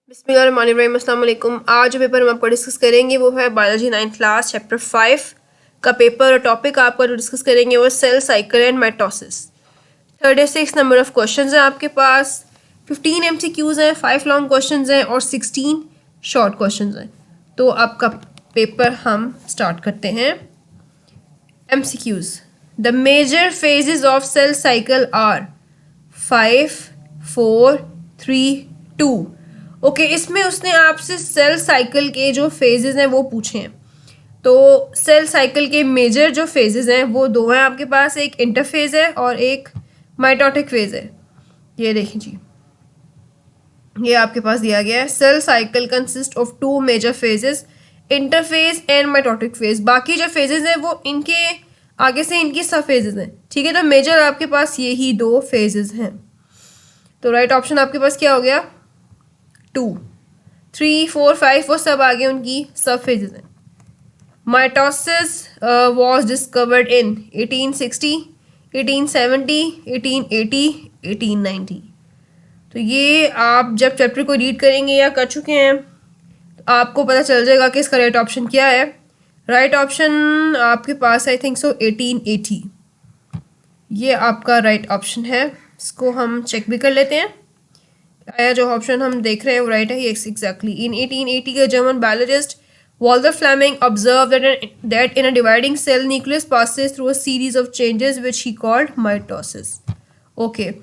बिस्मिल्लाहिर्रहमानिर्रहीम। अस्सलाम वालेकुम। आज जो पेपर हम आपको डिस्कस करेंगे वो है बायोलॉजी 9th क्लास चैप्टर 5 का पेपर। और टॉपिक आपका जो डिस्कस करेंगे वो cell cycle and mitosis. 36 number of questions हैं आपके पास, 15 MCQs हैं, 5 लॉन्ग क्वेश्चंस हैं और 16 शॉर्ट क्वेश्चंस हैं। तो आपका पेपर हम स्टार्ट करते हैं। MCQs। The major phases of cell cycle are 5, 4, 3, 2। Okay, इसमें उसने आपसे सेल साइकिल के जो फेजेस हैं वो पूछे हैं। तो सेल साइकिल के मेजर जो फेजेस हैं वो दो हैं आपके पास, एक इंटरफेज है और एक माइटोटिक फेज है। ये देखें जी, ये आपके पास दिया गया है। Cell cycle consist of 2 major phases, interphase and mitotic phase. बाकी जो फेजेस हैं वो इनके आगे से इनकी सब फेजेस हैं, ठीक है। तो मेजर आपके पास यही 2 फेजेस हैं। तो राइट ऑप्शन आपके पास क्या हो गया? 2, 3, 4, 5 वो सब आगे उनकी सब फेजेस हैं। Mitosis was discovered in 1860, 1870, 1880, 1890। तो ये आप जब चैप्टर को रीड करेंगे या कर चुके हैं तो आपको पता चल जाएगा कि इसका राइट ऑप्शन क्या है। राइट ऑप्शन आपके पास आई थिंक सो 1880, ये आपका राइट ऑप्शन है। इसको हम चेक भी कर लेते हैं, आया जो ऑप्शन हम देख रहे हैं वो राइट है। Yes, exactly. इन 1880 का German biologist Walter Fleming observed that in a dividing cell, nucleus passes through a series of changes which he called mitosis. Okay.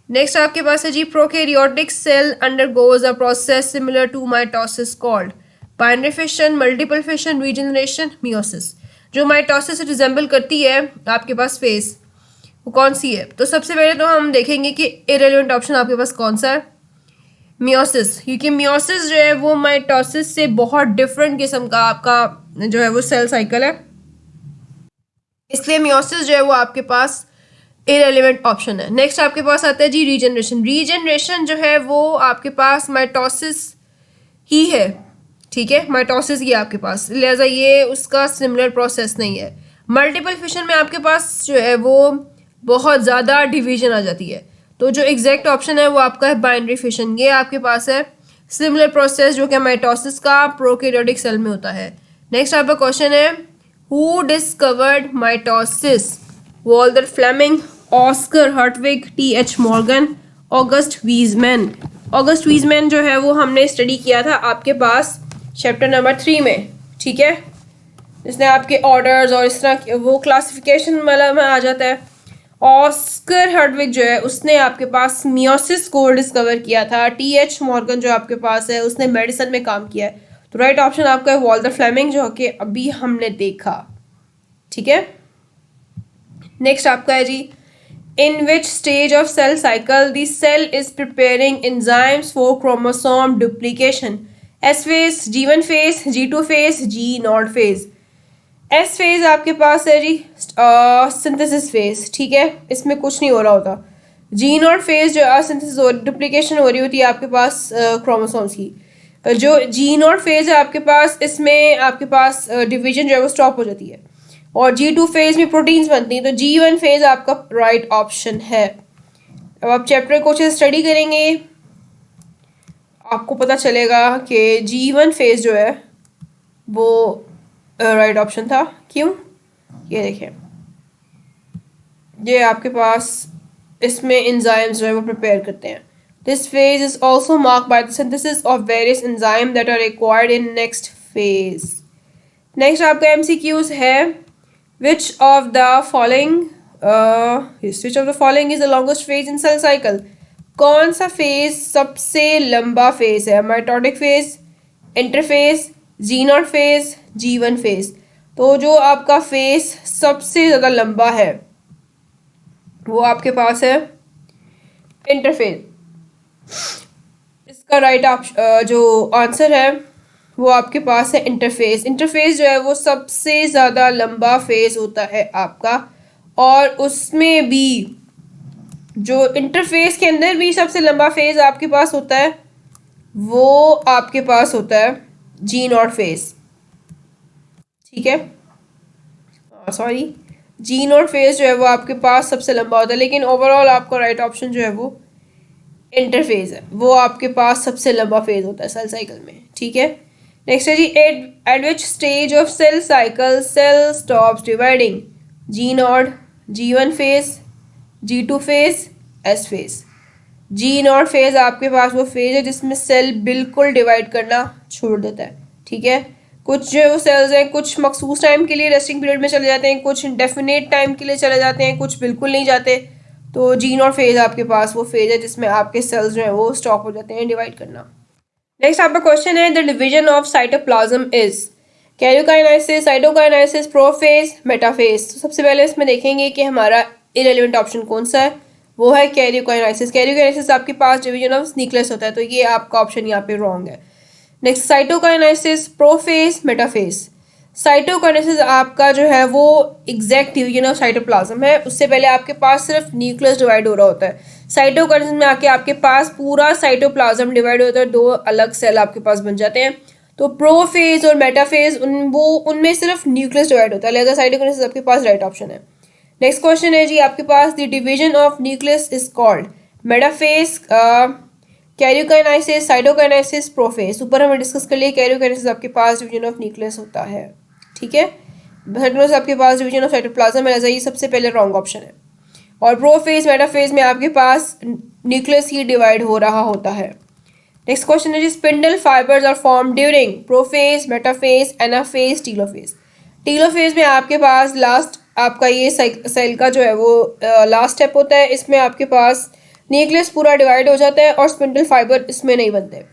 Next आपके पास है जी, prokaryotic cell undergoes a process similar to mitosis called binary fission, multiple fission, regeneration, meiosis. जो mitosis से resemble करती है आपके पास face, वो कौन सी है? तो सबसे पहले तो हम देखेंगे कि इरेलीवेंट ऑप्शन आपके पास कौन सा है। मियोसिस, क्योंकि मियोसिस जो है वो माइटोसिस से बहुत डिफरेंट किस्म का आपका जो है वो सेल साइकिल है, इसलिए मियोसिस जो है वो आपके पास इरेलीवेंट ऑप्शन है। नेक्स्ट आपके पास आता है जी रीजनरेशन। रीजनरेशन जो है वो आपके पास माइटोसिस ही है, ठीक है, माइटोसिस ही आपके पास, लिहाजा ये उसका सिमिलर प्रोसेस नहीं है। मल्टीपल फिशन में आपके पास जो है वो बहुत ज़्यादा डिवीजन आ जाती है। तो जो एग्जैक्ट ऑप्शन है वो आपका है बाइनरी फिशन। ये आपके पास है सिमिलर प्रोसेस जो कि माइटोसिस का प्रोकैरियोटिक सेल में होता है। नेक्स्ट आपका क्वेश्चन है, who discovered mitosis? Walther Flemming, Oskar Hertwig, T.H. Morgan, August Weismann. August Weismann जो है वो हमने स्टडी किया था आपके पास चैप्टर नंबर 3 में, ठीक है। इसने आपके ऑर्डर्स और इस तरह वो क्लासिफिकेशन वाला में आ जाता है। ऑस्कर हर्टविग जो है उसने आपके पास मियोसिस को डिस्कवर किया था। T.H. मॉर्गन जो आपके पास है उसने मेडिसिन में काम किया है। तो राइट ऑप्शन आपका है वॉल्टर फ्लेमिंग जो कि अभी हमने देखा, ठीक है। नेक्स्ट आपका है जी, in which stage of cell cycle the cell is preparing enzymes for chromosome duplication? S phase, G1 phase, G2 phase, G0 phase. S phase आपके पास है जी सिंथेसिस फेज, ठीक है, इसमें कुछ नहीं हो रहा होता। G0 फेज जो सिंथेसिस और डुप्लीकेशन हो रही होती है आपके पास क्रोमोसोम्स की। जो G0 फेज है आपके पास, इसमें आपके पास डिवीजन जो है वो स्टॉप हो जाती है और G2 फेज में प्रोटीन्स बनती हैं। तो G1 फेज आपका राइट ऑप्शन है। अब आप चैप्टर को अच्छे स्टडी करेंगे आपको पता चलेगा कि G1 फेज जो है वो राइट ऑप्शन था। क्यों? ये देखें, ये आपके पास इसमें एंजाइम्स जो है वो प्रिपेयर करते हैं। This phase is also marked by the synthesis of various enzyme that are required in next phase. Next आपका MCQs है, which of the following is the longest phase in cell cycle? कौन सा phase सबसे लंबा phase है? Mitotic phase, interphase, G0 phase, G1 phase. तो जो आपका फेज सबसे ज़्यादा लंबा है वो आपके पास है इंटरफेज। इसका राइट जो आंसर है वो आपके पास है इंटरफेस। इंटरफेस जो है वो सबसे ज़्यादा लंबा फेज होता है आपका, और उसमें भी जो इंटरफेस के अंदर भी सबसे लंबा फेज आपके पास होता है वो आपके पास होता है G0 फेज, ठीक है। सॉरी, G0 फेज जो है वो आपके पास सबसे लंबा होता है, लेकिन ओवरऑल आपका राइट ऑप्शन जो है वो इंटरफेज है, वो आपके पास सबसे लंबा फेज होता है सेल साइकिल में, ठीक है। नेक्स्ट है जी, at which stage of cell cycle cell stops dividing? G0, G1 phase, G2 phase, S phase. G0 phase आपके पास वो फेज है जिसमें सेल बिल्कुल डिवाइड करना छोड़ देता है, ठीक है। कुछ जो सेल्स हैं कुछ मखसूस टाइम के लिए रेस्टिंग पीरियड में चले जाते हैं, कुछ इंडेफिनेट टाइम के लिए चले जाते हैं, कुछ बिल्कुल नहीं जाते। तो G0 फेज आपके पास वो फेज है जिसमें आपके सेल्स जो हैं वो स्टॉप हो जाते हैं डिवाइड करना। नेक्स्ट आपका क्वेश्चन है, the division of cytoplasm is? Karyokinesis, cytokinesis, prophase, metaphase. तो सबसे पहले इसमें देखेंगे कि हमारा इरेलीवेंट ऑप्शन कौन सा है, वो है कैरियोकाइनेसिस। कैरियोकाइनेसिस आपके पास डिवीजन ऑफ न्यूक्लियस होता है, तो ये आपका ऑप्शन यहाँ पे रॉन्ग है। Next cytokinesis, prophase, metaphase. Cytokinesis आपका जो है वो एग्जैक्ट डिवीजन ऑफ साइटोप्लाज्म है, उससे पहले आपके पास सिर्फ न्यूक्लियस डिवाइड हो रहा होता है। साइटोकाइनेसिस में आके आपके पास पूरा साइटोप्लाज्म डिवाइड होता है, दो अलग सेल आपके पास बन जाते हैं। तो प्रोफेज और मेटाफेज उनमें सिर्फ न्यूक्लियस डिवाइड होता है, लिहाजा साइटोकाइनेसिस आपके पास राइट ऑप्शन है। नेक्स्ट क्वेश्चन है जी आपके पास, the division of nucleus is called? Metaphase, karyokinesis, cytokinesis, prophase. ऊपर हमें डिस्कस कर लिया कैरियोकाइनेसिस आपके पास डिवीजन ऑफ न्यूक्लियस होता है, ठीक है। साइटोकाइनेसिस आपके पास डिवीजन ऑफ साइटोप्लाज्म है, ये सबसे पहले रॉन्ग ऑप्शन है। और प्रोफेज मेटाफेज में आपके पास न्यूक्लियस ही डिवाइड हो रहा होता है। नेक्स्ट क्वेश्चन है जी, spindle fibres are form during prophase, metaphase, anaphase, telophase. Telophase में आपके पास लास्ट आपका ये सेल का जो है वो लास्ट स्टेप होता है, इसमें आपके पास न्यूक्लियस पूरा डिवाइड हो जाता है और स्पिंडल फाइबर इसमें नहीं बनते।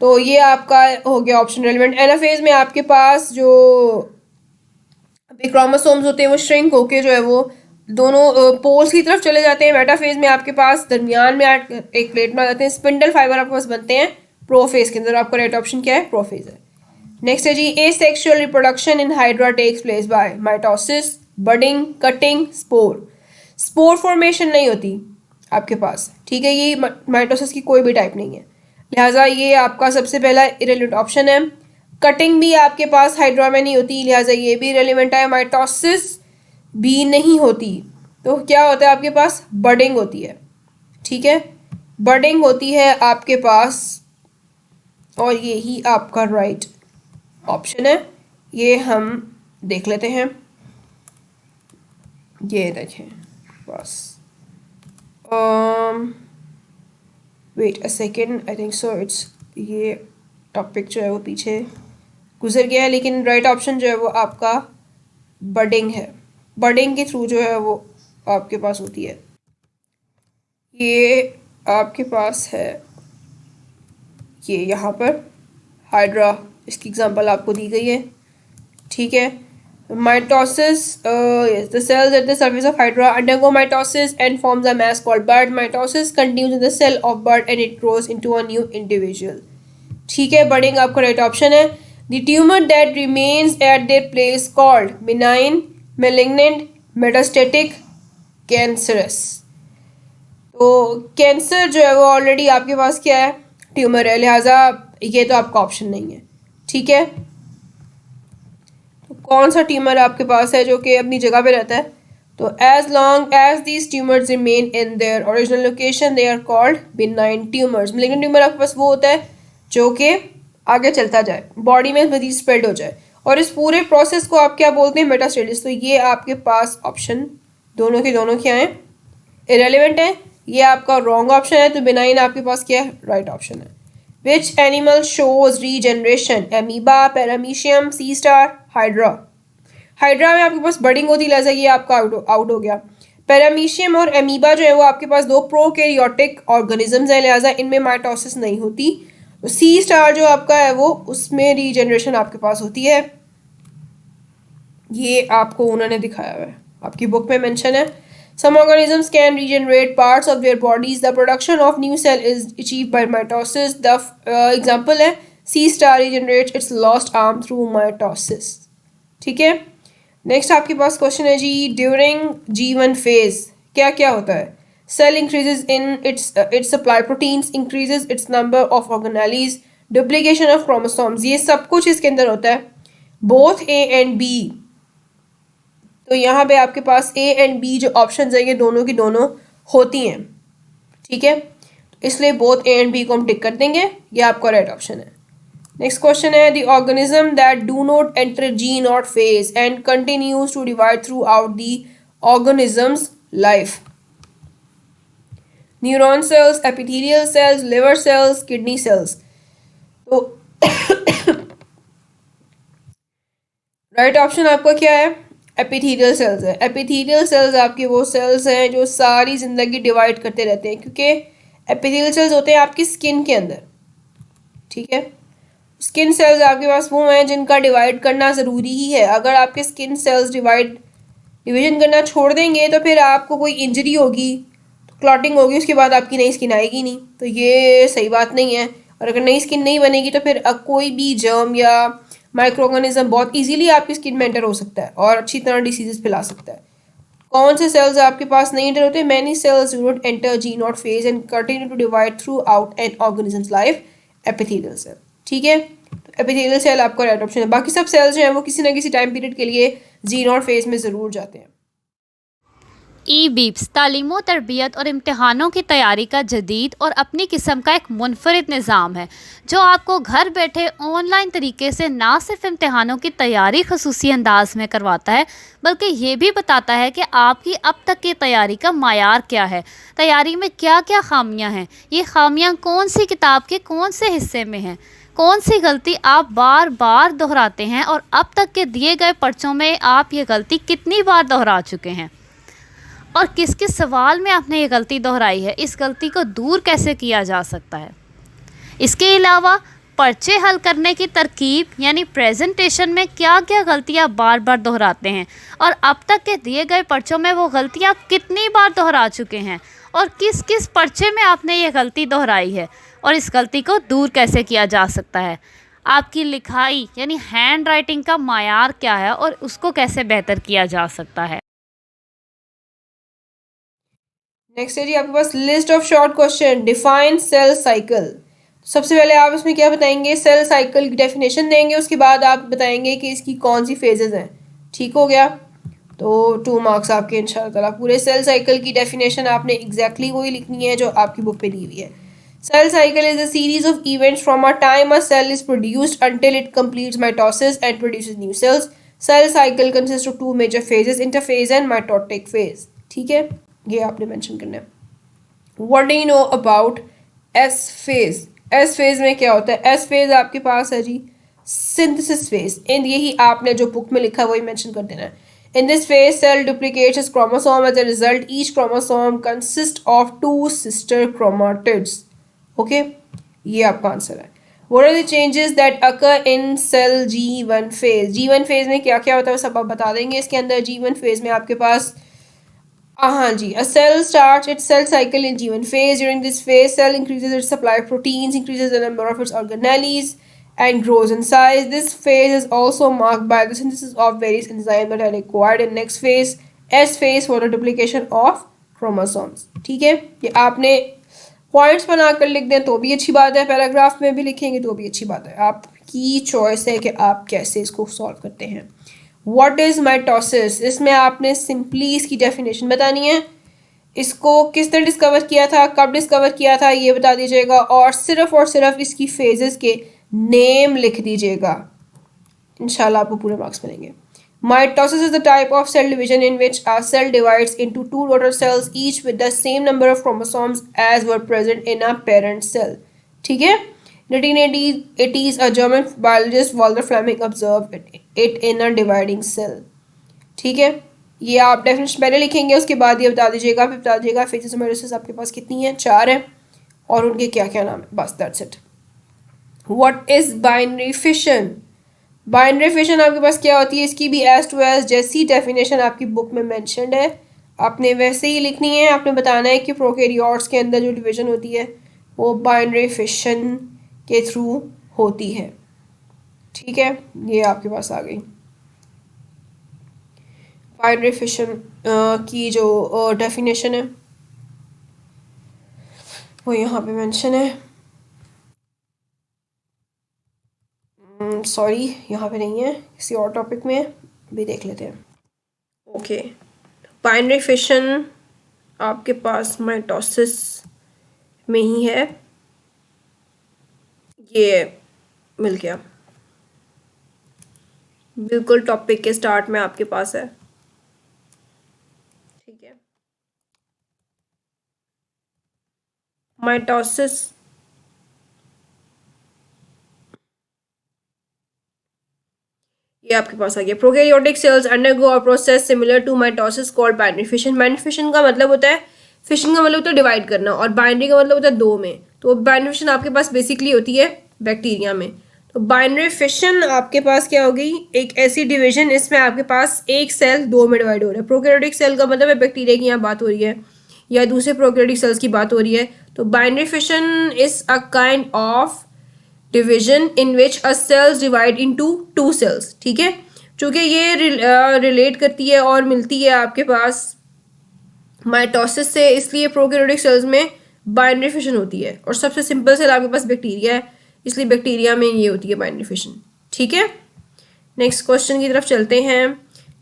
तो ये आपका हो गया ऑप्शन रेलिवेंट। एनाफेज में आपके पास जो क्रोमोसोम्स होते हैं वो श्रिंक होके जो है वो दोनों पोल्स की तरफ चले जाते हैं। मेटाफेज में आपके पास दरमियान में एक प्लेट में आ जाते हैं। स्पिंडल फाइबर आपके पास बनते हैं प्रोफेज के अंदर। आपका राइट ऑप्शन क्या है? प्रोफेज है। नेक्स्ट है जी, asexual reproduction in hydra takes place by mitosis, budding, cutting, spore. Spore formation नहीं होती आपके पास, ठीक है, ये माइटोसिस की कोई भी टाइप नहीं है, लिहाजा ये आपका सबसे पहला इरेलीवेंट ऑप्शन है। कटिंग भी आपके पास हाइड्रा में नहीं होती, लिहाजा ये भी इरेलीवेंट है। माइटोसिस भी नहीं होती, तो क्या होता है आपके पास? बडिंग होती है, ठीक है, बडिंग होती है आपके पास, और यही आपका राइट ऑप्शन है। ये हम देख लेते हैं, ये देखें बस, wait a second, I think so it's, ये टॉपिक जो है वो पीछे गुजर गया है, लेकिन राइट ऑप्शन जो है वो आपका बडिंग है। बडिंग के थ्रू जो है वो आपके पास होती है। ये आपके पास है, ये यहाँ पर हाइड्रा, इसकी एग्जांपल आपको दी गई है, ठीक है। Mitosis, yes, the cells at the surface of Hydra undergo mitosis and forms a mass called bud. Mitosis continues in the cell of bud and it grows into a new individual. ठीक है, budding आपका right option है। The tumor that remains at their place called benign, malignant, metastatic, cancerous. तो cancer जो है वो already आपके पास क्या है? ट्यूमर है, लिहाजा ये तो आपका ऑप्शन नहीं है, ठीक है। कौन सा ट्यूमर आपके पास है जो कि अपनी जगह पे रहता है? तो as long as these tumours remain in their original location they are called benign tumours. Malignant tumour आपके पास वो होता है जो कि आगे चलता जाए, बॉडी में मजीद स्प्रेड हो जाए, और इस पूरे प्रोसेस को आप क्या बोलते हैं? मेटास्टेसिस। तो ये आपके पास ऑप्शन दोनों के दोनों क्या हैं? इरेलीवेंट है, ये आपका रॉन्ग ऑप्शन है। तो बिनाइन आपके पास क्या है? राइट ऑप्शन है। Which animal shows regeneration? Amoeba, Paramecium, sea star, Hydra. Hydra में आपके पास बडिंग होती है, लिहाजा ये आपका आउट हो गया। पैरामीशियम और एमीबा जो है वो आपके पास दो प्रोकैरियोटिक ऑर्गेनिजम्स हैं, लिहाजा इनमें माइटोसिस नहीं होती। तो सी स्टार जो आपका है वो उसमें रीजनरेशन आपके पास होती है, ये आपको उन्होंने दिखाया हुआ है, आपकी बुक में मेंशन है। Some organisms can regenerate parts of their bodies. The production of new cell is achieved by mitosis. The example है C star regenerates its lost arm through mitosis. ठीक है। नेक्स्ट आपके पास क्वेश्चन है जी, during G1 phase क्या क्या होता है? Cell increases in its supply proteins, increases its number of organelles, duplication of chromosomes. ये सब कुछ इसके अंदर होता है, both A and B। तो यहाँ पे आपके पास A एंड B जो ऑप्शन है ये दोनों की दोनों होती हैं, ठीक है। इसलिए बोथ ए एंड बी को हम टिक कर देंगे, ये आपका राइट ऑप्शन है। नेक्स्ट क्वेश्चन है, the organism that do not enter G naught phase and continues to divide throughout the organism's life. Neuron cells, epithelial cells, liver cells, kidney cells. तो right option आपका क्या है? Epithelial cells है। Epithelial cells आपके वो sales हैं जो सारी जिंदगी डिवाइड करते रहते हैं, क्योंकि एपिथेलियल सेल्स होते हैं आपकी स्किन के अंदर, ठीक है। स्किन सेल्स आपके पास वो हैं जिनका डिवाइड करना ज़रूरी ही है। अगर आपके स्किन सेल्स डिवीजन करना छोड़ देंगे तो फिर आपको कोई इंजरी होगी, तो क्लॉटिंग होगी, उसके बाद आपकी नई स्किन आएगी नहीं, तो ये सही बात नहीं है। और अगर नई स्किन नहीं बनेगी तो फिर कोई भी जर्म या माइक्रो ऑर्गेनिज्म बहुत इजीली आपकी स्किन में एंटर हो सकता है और अच्छी तरह डिसीजेस फैला सकता है। कौन से सेल्स आपके पास नहीं एंटर होते? Many cells do not enter G naught phase and continue to divide throughout an organism's life. Epithelial cell, ठीक है। तो एपिथेलियल सेल आपका राइट ऑप्शन है। बाकी सब सेल्स जो हैं वो किसी ना किसी टाइम पीरियड के लिए जी नॉट फेज में ज़रूर जाते हैं। ई-बीप्स तालीम तरबियत और इम्तहानों की तैयारी का जदीद और अपनी किस्म का एक मुनफरिद निज़ाम है जो आपको घर बैठे ऑनलाइन तरीके से ना सिर्फ इम्तहानों की तैयारी खसूसी अंदाज में करवाता है, बल्कि ये भी बताता है कि आपकी अब तक की तैयारी का मायार क्या है, तैयारी में क्या क्या खामियां हैं, ये खामियां कौन सी किताब के कौन से हिस्से में हैं, कौन सी गलती आप बार बार दोहराते हैं और अब तक के दिए गए पर्चों में आप ये गलती कितनी बार दोहरा चुके हैं और किस किस सवाल में आपने ये गलती दोहराई है, इस गलती को दूर कैसे किया जा सकता है। इसके अलावा पर्चे हल करने की तरकीब यानी प्रेजेंटेशन में क्या क्या गलतियां बार बार दोहराते हैं और अब तक के दिए गए पर्चों में वो गलतियां कितनी बार दोहरा चुके हैं और किस किस पर्चे में आपने ये गलती दोहराई है और इस गलती को दूर कैसे किया जा सकता है। आपकी लिखाई यानी हैंड राइटिंग का मायार क्या है और उसको कैसे बेहतर किया जा सकता है। नेक्स्ट है जी आपके पास list of short question. Define cell cycle. सबसे पहले आप इसमें क्या बताएंगे? सेल साइकिल की डेफिनेशन देंगे, उसके बाद आप बताएंगे कि इसकी कौन सी फेजेस हैं। ठीक हो गया, तो 2 मार्क्स आपके इंशाल्लाह ताला। पूरे सेल साइकिल की डेफिनेशन आपने एग्जैक्टली वही लिखनी है जो आपकी बुक पे दी हुई है। Cell cycle is a series of events from a time a cell is produced until it completes mitosis and produces new cells. Cell cycle consist of 2 major phases, interphase and mitotic phase. ठीक है, ये आपने mention करना है। What do you know about S phase? S phase में क्या होता है? एस फेज आपके पास है जी सिंथेसिस फेज, एंड यही आपने जो बुक में लिखा है वही मेंशन कर देना है। In this phase, cell duplicates its chromosome. As a result, each chromosome consists of 2 sister chromatids. Okay, ये आपका आंसर है। What are the changes that occur in cell G1 phase? G1 phase में क्या क्या होता है वो सब आप बता देंगे। इसके अंदर G1 phase में आपके पास हाँ जी, a cell starts its cell cycle in G1 phase. During this phase, cell increases its supply of proteins, increases the number of its organelles, and grows in size. This phase is also marked by the synthesis of various enzymes that are required in next phase, S phase, for the duplication of chromosomes. ठीक है, ये आपने points बनाकर लिख दें तो भी अच्छी बात है, पैराग्राफ में भी लिखेंगे तो भी अच्छी बात है। आपकी चॉइस है कि आप कैसे इसको सॉल्व करते हैं। What is mitosis? इसमें आपने सिंपली इसकी डेफिनेशन बतानी है, इसको किसने डिस्कवर किया था, कब डिस्कवर किया था ये बता दीजिएगा, और सिर्फ इसकी फेजेस के नेम लिख दीजिएगा। इंशाल्लाह आपको पूरे मार्क्स मिलेंगे। Mitosis is the type of cell division in which a cell divides into 2 daughter cells, each with the same number of chromosomes as were present in a parent cell. ठीक है? In 1880s, a German biologist Walter Fleming observed it in a dividing cell. ठीक है, ये आप definition पहले लिखेंगे, उसके बाद ये बता दीजिएगा, फिर बता दीजिएगा फेजेस मेरोसिस आपके पास कितनी है, 4 है, और उनके क्या क्या नाम है, बस that's it. What is binary fission? Binary fission आपके पास क्या होती है? इसकी भी एज टू एज जैसी डेफिनेशन आपकी बुक में मेंशन्ड है आपने वैसे ही लिखनी है। आपने बताना है कि प्रोकैरियोट्स के अंदर जो डिवीजन होती है वो बाइनरी फिशन के थ्रू होती है। ठीक है, ये आपके पास आ गई बाइनरी फिशन की जो डेफिनेशन है वो यहाँ पे मेंशन है। सॉरी, यहाँ पे नहीं है, किसी और टॉपिक में भी देख लेते हैं। ओके, बाइनरी फिशन आपके पास माइटोसिस में ही है, ये मिल गया, बिल्कुल टॉपिक के स्टार्ट में आपके पास है। ठीक है, माइटोसिस ये आपके पास आ गया। Prokaryotic cells undergo a process similar to mitosis called binary fission. Binary fission का मतलब होता है, फिशन का मतलब होता है डिवाइड करना, और बाइनरी का मतलब होता है दो में। तो बाइनरी फिशन आपके पास बेसिकली होती है बैक्टीरिया में। तो बाइनरी फिशन आपके पास क्या होगी, एक ऐसी डिवीजन इसमें आपके पास एक सेल दो में डिवाइड हो रहा है। प्रोकैरियोटिक सेल का मतलब है बैक्टीरिया की यहाँ बात हो रही है या दूसरे प्रोकैरियोटिक सेल्स की बात हो रही है। तो binary fission is a kind of division in which a cells divide into two cells. ठीक है, चूंकि ये रिलेट करती है और मिलती है आपके पास माइटोसिस से, इसलिए प्रोकैरियोटिक सेल्स में बाइनरी फिशन होती है। और सबसे सिंपल सेल आपके पास बैक्टीरिया है, इसलिए बैक्टीरिया में ये होती है बाइनरी फिशन। ठीक है, नेक्स्ट क्वेश्चन की तरफ चलते हैं।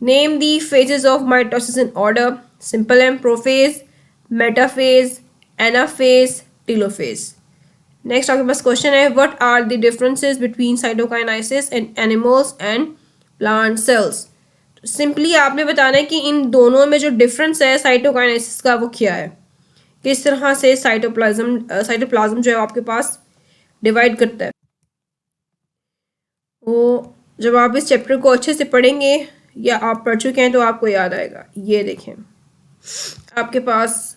Name the phases of mitosis in order. Simple है, prophase, metaphase, anaphase, telophase. Next आपके पास क्वेश्चन है, what are the differences between cytokinesis and animals and plant cells. तो सिंपली आपने बताना है कि इन दोनों में जो डिफरेंस है साइटोकाइनेसिस का वो क्या है, किस तरह से साइटोप्लाज्म जो है आपके पास डिवाइड करता है। वो जब आप इस चैप्टर को अच्छे से पढ़ेंगे या आप पढ़ चुके हैं तो आपको याद आएगा। ये देखें, आपके पास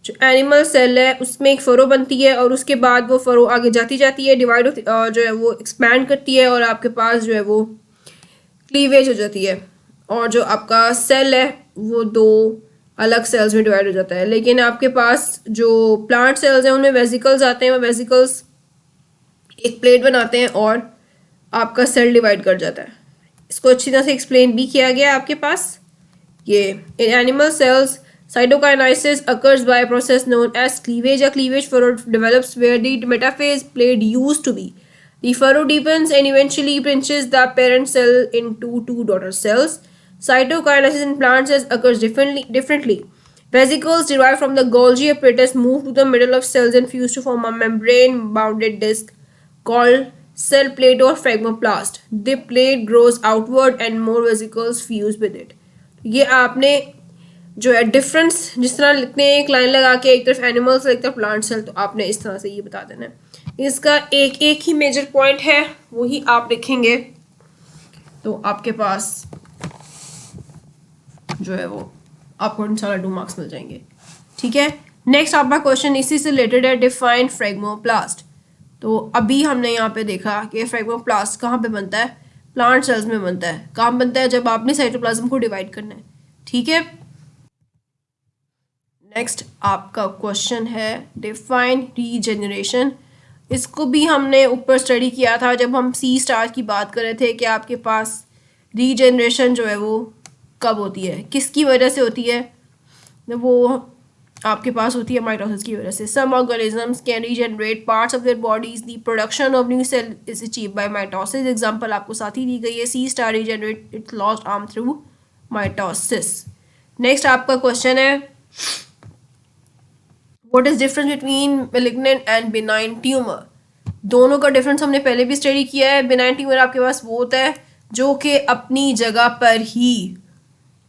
जो एनिमल सेल है उसमें एक फरो बनती है और उसके बाद वो फरो आगे जाती जाती है, डिवाइड होती जो है वो एक्सपैंड करती है और आपके पास जो है वो क्लीवेज हो जाती है। और जो आपका सेल है वो दो अलग सेल्स में डिवाइड हो जाता है। लेकिन आपके पास जो प्लांट सेल्स हैं उनमें वेसिकल्स आते हैं, वो वेसिकल्स एक प्लेट बनाते हैं और आपका सेल डिवाइड कर जाता है। इसको अच्छी तरह से एक्सप्लेन भी किया गया आपके पास। ये in animal cells cytokinesis occurs by a process known as cleavage. A cleavage furrow develops where the metaphase plate used to be. The furrow deepens and eventually pinches the parent cell into two daughter cells. Cytokinesis in plant cells occurs differently. Vesicles derived from the Golgi apparatus move to the middle of cells and fuse to form a membrane-bounded disc called cell plate or phlegmoplast. The plate grows outward and more vesicles fuse with it. ये आपने जो है difference जिस तरह लिखते हैं, एक line लगा के एक तरफ एनिमल्स एक तरफ प्लांट सेल, तो आपने इस तरह से ये बता देना है। इसका एक एक ही मेजर पॉइंट है, वही आप लिखेंगे तो आपके पास जो है वो आपको इंशाल्लाह 2 मार्क्स मिल जाएंगे। ठीक है, नेक्स्ट आपका क्वेश्चन इसी से रिलेटेड है, डिफाइन फ्रेगमोप्लास्ट। तो अभी हमने यहाँ पे देखा कि फ्रेगमोप्लास्ट कहाँ पे बनता है, प्लांट सेल्स में बनता है। कहाँ बनता है, जब आपने साइटोप्लाज्म को डिवाइड करना है। ठीक है, नेक्स्ट आपका क्वेश्चन है डिफाइन रीजेनरेशन। इसको भी हमने ऊपर स्टडी किया था जब हम सी स्टार की बात कर रहे थे कि आपके पास रीजेनरेशन जो है वो कब होती है, किसकी वजह से होती है, वो आपके पास होती है माइटोसिस की वजह से। Some organisms can regenerate parts of their bodies, the production of new cell is achieve by mitosis. Example आपको साथ ही दी गई है, sea star regenerate its lost arm through mitosis. Next आपका क्वेश्चन है, what is difference between malignant and benign tumor. दोनों का डिफरेंस हमने पहले भी स्टडी किया है। बिनाइन ट्यूमर आपके पास वो होता है जो कि अपनी जगह पर ही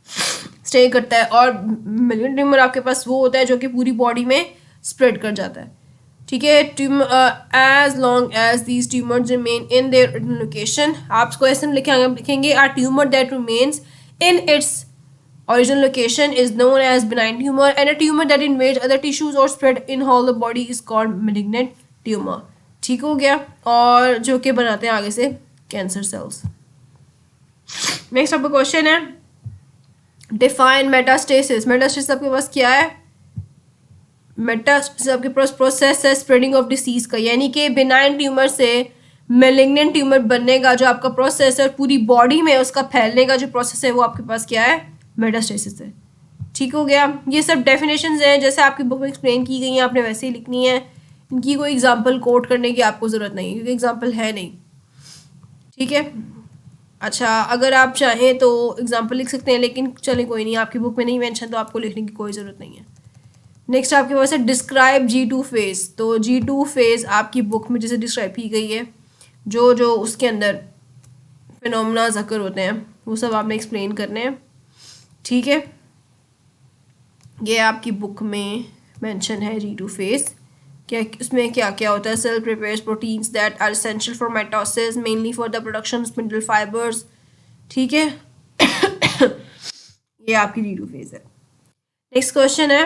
स्टे करता है, और मेलिग्नेंट ट्यूमर आपके पास वो होता है जो कि पूरी बॉडी में स्प्रेड कर जाता है। ठीक है, as long as these tumours remain in their location, आप क्वेश्चन लिखेंगे are tumour that remains in its original location is known as benign tumor, and a tumor that invades other tissues or spread in whole the body is called malignant tumor. ठीक हो गया, और जो कि बनाते हैं आगे से कैंसर सेल्स। नेक्स्ट आपका क्वेश्चन है डिफाइन मेटास्टेसिस। मेटास्टेसिस आपके पास क्या है, मेटास्टेसिस आपके पास प्रोसेस है स्प्रेडिंग ऑफ डिसीज का, यानी कि बिनाइन ट्यूमर से मेलिग्नेंट ट्यूमर बनने का जो आपका प्रोसेस है, पूरी बॉडी में उसका फैलने का जो प्रोसेस है वो आपके पास क्या है, मेटास्टेसिस है। ठीक हो गया, ये सब डेफिनेशंस हैं जैसे आपकी बुक में एक्सप्लेन की गई हैं, आपने वैसे ही लिखनी है। इनकी कोई एग्जांपल कोट करने की आपको ज़रूरत नहीं, क्योंकि एग्जांपल है नहीं। ठीक है, अच्छा अगर आप चाहें तो एग्जांपल लिख सकते हैं, लेकिन चलें कोई नहीं, आपकी बुक में नहीं मेंशन तो आपको लिखने की कोई ज़रूरत नहीं है। नेक्स्ट आपके पास है डिस्क्राइब G2 फेज। तो G2 फेज आपकी बुक में जैसे डिस्क्राइब की गई है, जो जो उसके अंदर फिनोमेना ज़कर होते हैं वो सब आपने एक्सप्लेन करने हैं, ठीक है। ये आपकी बुक में मेंशन है G2 फेज, क्या उसमें क्या क्या होता है। Cell prepares proteins that are essential for mitosis mainly for the production of spindle fibres, ठीक है। ये आपकी G2 फेज है। नेक्स्ट क्वेश्चन है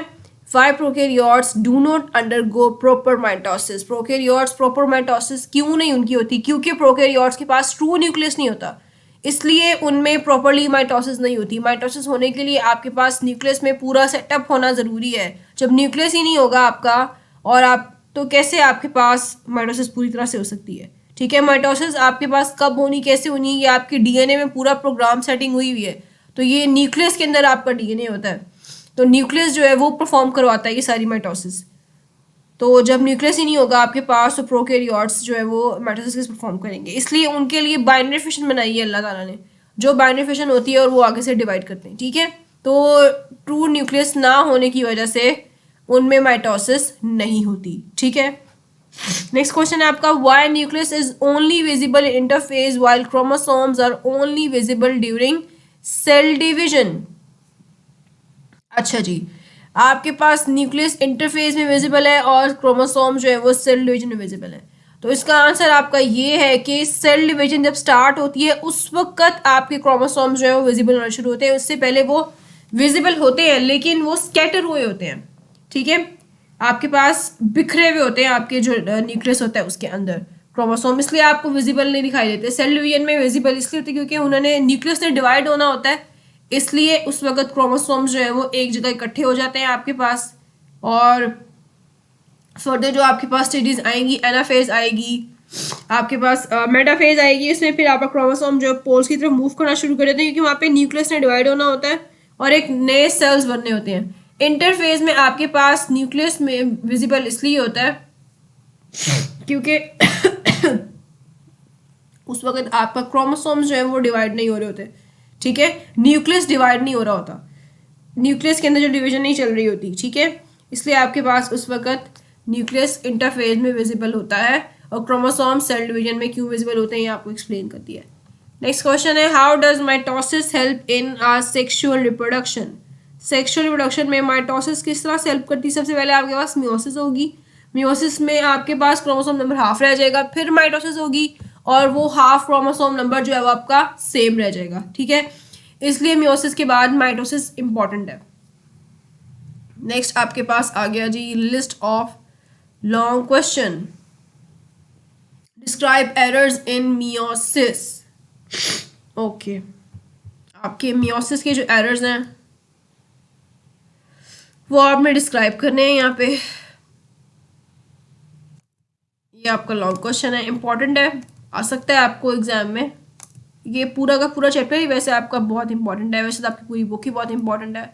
why prokaryotes do not undergo proper mitosis. Prokaryotes proper mitosis क्यों नहीं उनकी होती? क्योंकि प्रोकैरियोट्स के पास ट्रू न्यूक्लियस नहीं होता, इसलिए उनमें प्रॉपरली माइटोसिस नहीं होती। माइटोसिस होने के लिए आपके पास न्यूक्लियस में पूरा सेटअप होना ज़रूरी है। जब न्यूक्लियस ही नहीं होगा आपका और आप, तो कैसे आपके पास माइटोसिस पूरी तरह से हो सकती है, ठीक है। माइटोसिस आपके पास कब होनी, कैसे होनी, ये आपके डीएनए में पूरा प्रोग्राम सेटिंग हुई हुई है। तो ये न्यूक्लियस के अंदर आपका डीएनए होता है, तो न्यूक्लियस जो है वो परफॉर्म करवाता है ये सारी माइटोसिस। तो जब न्यूक्लियस ही नहीं होगा आपके पास तो प्रोकैरियोट्स जो है वो माइटोसिस परफॉर्म करेंगे। इसलिए उनके लिए बाइनरी फिशन बनाई है अल्लाह ताला ने, जो बाइनरी फिशन होती है और वो आगे से डिवाइड करते हैं, ठीक है। तो ट्रू न्यूक्लियस ना होने की वजह से उनमें माइटोसिस नहीं होती, ठीक है। नेक्स्ट क्वेश्चन है आपका why nucleus is only visible in interphase while chromosomes are only visible during cell division. अच्छा जी, आपके पास न्यूक्लियस इंटरफेज में विजिबल है और क्रोमोसोम जो है वो सेल डिवीजन में विजिबल है। तो इसका आंसर आपका ये है कि सेल डिवीजन जब स्टार्ट होती है उस वक्त आपके क्रोमोसोम जो है वो विजिबल होना शुरू होते हैं। उससे पहले वो विजिबल होते हैं लेकिन वो स्कैटर हुए होते हैं, ठीक है। आपके पास बिखरे हुए होते हैं आपके जो न्यूक्लियस होता है उसके अंदर क्रोमोसोम, इसलिए आपको विजिबल नहीं दिखाई देते। सेल डिवीजन में विजिबल इसलिए होती है क्योंकि उन्होंने न्यूक्लियस ने डिवाइड होना होता है, इसलिए उस वक्त क्रोमोसोम्स जो है वो एक जगह इकट्ठे हो जाते हैं आपके पास। और फर्दर जो आपके पास स्टेजेस आएंगी, एनाफेज आएगी, आपके पास मेटाफेज आएगी, इसमें फिर आपका क्रोमोसोम जो है पोल्स की तरफ मूव करना शुरू कर देते हैं क्योंकि वहाँ पे न्यूक्लियस ने डिवाइड होना होता है और एक नए सेल्स बनने होते हैं। इंटरफेज में आपके पास न्यूक्लियस में विजिबल इसलिए होता है क्योंकि उस वक्त आपका क्रोमोसोम्स जो है वो डिवाइड नहीं हो रहे होते, ठीक है। न्यूक्लियस डिवाइड नहीं हो रहा होता, न्यूक्लियस के अंदर जो डिवीजन नहीं चल रही होती, ठीक है। इसलिए आपके पास उस वक्त न्यूक्लियस इंटरफेज में विजिबल होता है और क्रोमोसोम सेल डिवीजन में क्यों विजिबल होते हैं ये आपको एक्सप्लेन कर दिया है। नेक्स्ट क्वेश्चन है how does mitosis help in our sexual reproduction. Sexual reproduction में माइटोसिस किस तरह से हेल्प करती है? सबसे पहले आपके पास मियोसिस होगी, मियोसिस में आपके पास क्रोमोसोम नंबर हाफ रह जाएगा, फिर माइटोसिस होगी और वो हाफ क्रोमोसोम नंबर जो है वो आपका सेम रह जाएगा, ठीक है। इसलिए मियोसिस के बाद माइटोसिस इंपॉर्टेंट है। नेक्स्ट आपके पास आ गया जी list of long question. Describe errors in meiosis. Okay, आपके मियोसिस के जो एरर्स हैं वो आपने डिस्क्राइब करने हैं यहाँ पे। ये आपका लॉन्ग क्वेश्चन है, इंपॉर्टेंट है, आ सकता है आपको एग्जाम में। ये पूरा का पूरा चैप्टर ही वैसे आपका बहुत इंपॉर्टेंट है, वैसे तो आपकी पूरी बुक ही बहुत इंपॉर्टेंट है,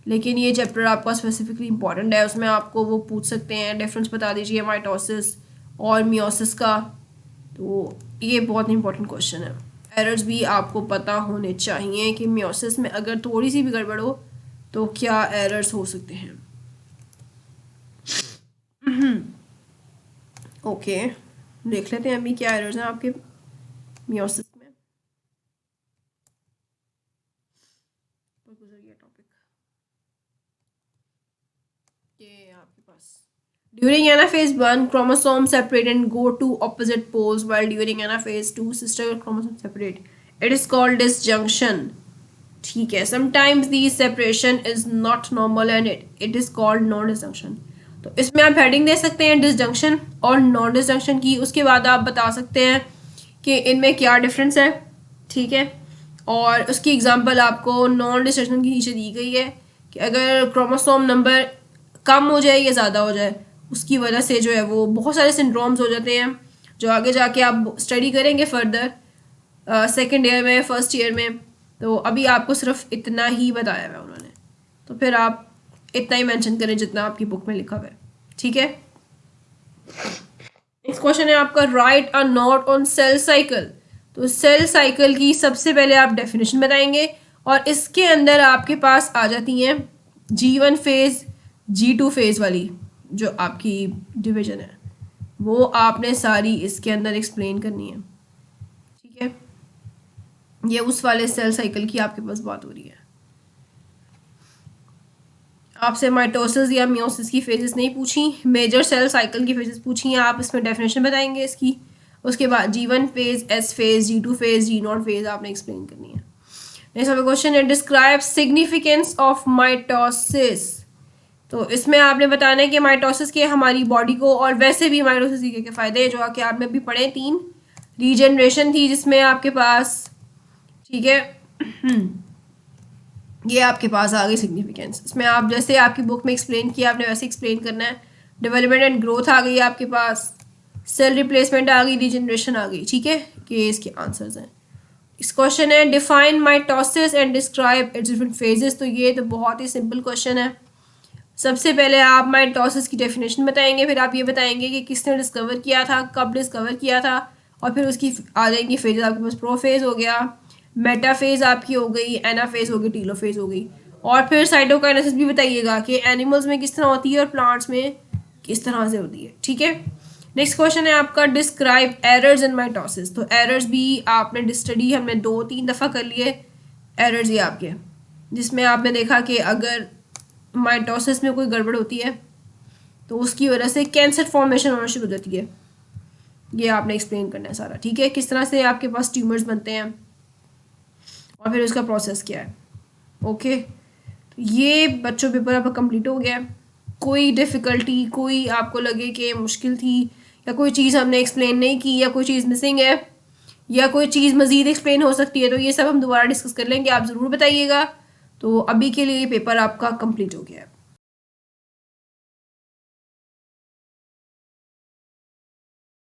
लेकिन ये चैप्टर आपका स्पेसिफिकली इंपॉर्टेंट है। उसमें आपको वो पूछ सकते हैं डिफरेंस बता दीजिए माइटोसिस और मियोसिस का, तो ये बहुत इंपॉर्टेंट क्वेश्चन है। एरर्स भी आपको पता होने चाहिए कि मियोसिस में अगर थोड़ी सी भी गड़बड़ हो तो क्या एरर्स हो सकते हैं। ओके, देख लेते हैं अभी क्या एरर्स हैं आपके मियोसिस में। गुजर गया टॉपिक ये आपके पास। During anaphase 1, chromosomes separate and go to opposite poles, while during anaphase 2, sister chromosomes separate. It is called disjunction. ठीक है, sometimes the separation is not normal and it is called non-disjunction. तो इसमें आप heading दे सकते हैं disjunction और non disjunction की, उसके बाद आप बता सकते हैं कि इनमें क्या डिफरेंस है, ठीक है। और उसकी एग्जांपल आपको नॉन डिसजंक्शन की नीचे दी गई है कि अगर क्रोमोसोम नंबर कम हो जाए या ज़्यादा हो जाए उसकी वजह से जो है वो बहुत सारे सिंड्रोम्स हो जाते हैं जो आगे जाके आप स्टडी करेंगे फर्दर सेकेंड ईयर में, फर्स्ट ईयर में। तो अभी आपको सिर्फ इतना ही बताया हुआ है उन्होंने, तो फिर आप इतना ही मेंशन करें जितना आपकी बुक में लिखा हुआ है, ठीक है। नेक्स्ट क्वेश्चन है आपका right a note on sale cycle. तो सेल साइकिल की सबसे पहले आप डेफिनेशन बताएंगे और इसके अंदर आपके पास आ जाती हैं G1 फेज, G2 फेज़ वाली जो आपकी डिवीजन है वो आपने सारी इसके अंदर एक्सप्लेन करनी है, ठीक है। ये उस वाले सेल साइकिल की आपके पास बात हो रही है। आपसे माइटोसिस या मियोसिस की फेजेस नहीं पूछी, मेजर सेल साइकिल की फेजेस पूछी हैं। आप इसमें डेफिनेशन बताएंगे इसकी, उसके बाद G1 phase, S phase, G2 phase, G0 phase आपने एक्सप्लेन करनी है। नेक्स्ट वाला क्वेश्चन है डिस्क्राइब सिग्निफिकेंस ऑफ माइटोसिस। तो इसमें आपने बताना है कि माइटोसिस के हमारी बॉडी को और वैसे भी माइटोसिस के फ़ायदे हैं जो कि आपने अभी पढ़े। 3 रीजनरेशन थी जिसमें आपके पास, ठीक है, ये आपके पास आ गई सिग्निफिकेंस। इसमें आप जैसे आपकी बुक में एक्सप्लेन किया आपने वैसे एक्सप्लेन करना है। डेवलपमेंट एंड ग्रोथ आ गई आपके पास, सेल रिप्लेसमेंट आ गई, रीजनरेशन आ गई, ठीक है। ये इसके आंसर्स हैं। इस क्वेश्चन है define mitosis and describe it's different phases. तो ये तो बहुत ही सिंपल क्वेश्चन है। सबसे पहले आप माइटोसिस की डेफिनेशन बताएंगे, फिर आप ये बताएंगे कि किसने डिस्कवर किया था, कब डिस्कवर किया था, और फिर उसकी आ जाएंगी फेजेस आपके पास। प्रोफेज हो गया, मेटाफेज आपकी हो गई, एनाफेज हो गई, टीलोफेज हो गई, और फिर साइटोकाइनेसिस भी बताइएगा कि एनिमल्स में किस तरह होती है और प्लांट्स में किस तरह से होती है, ठीक है। नेक्स्ट क्वेश्चन है आपका डिस्क्राइब एरर्स इन माइटोसिस। तो एरर्स भी आपने स्टडी हमने 2-3 दफ़ा कर लिए एरर्स ये आपके, जिसमें आपने देखा कि अगर माइटोसिस में कोई गड़बड़ होती है तो उसकी वजह से कैंसर फॉर्मेशन होना शुरू हो जाती है। ये आपने एक्सप्लेन करना है सारा, ठीक है, किस तरह से आपके पास ट्यूमर्स बनते हैं और फिर उसका प्रोसेस क्या है। ओके, तो ये बच्चों पेपर आपका कंप्लीट हो गया। कोई डिफ़िकल्टी, कोई आपको लगे कि मुश्किल थी या कोई चीज़ हमने एक्सप्लेन नहीं की या कोई चीज़ मिसिंग है या कोई चीज़ मज़ीद एक्सप्लेन हो सकती है, तो ये सब हम दोबारा डिस्कस कर लेंगे, आप ज़रूर बताइएगा। तो अभी के लिए पेपर आपका कंप्लीट हो गया है।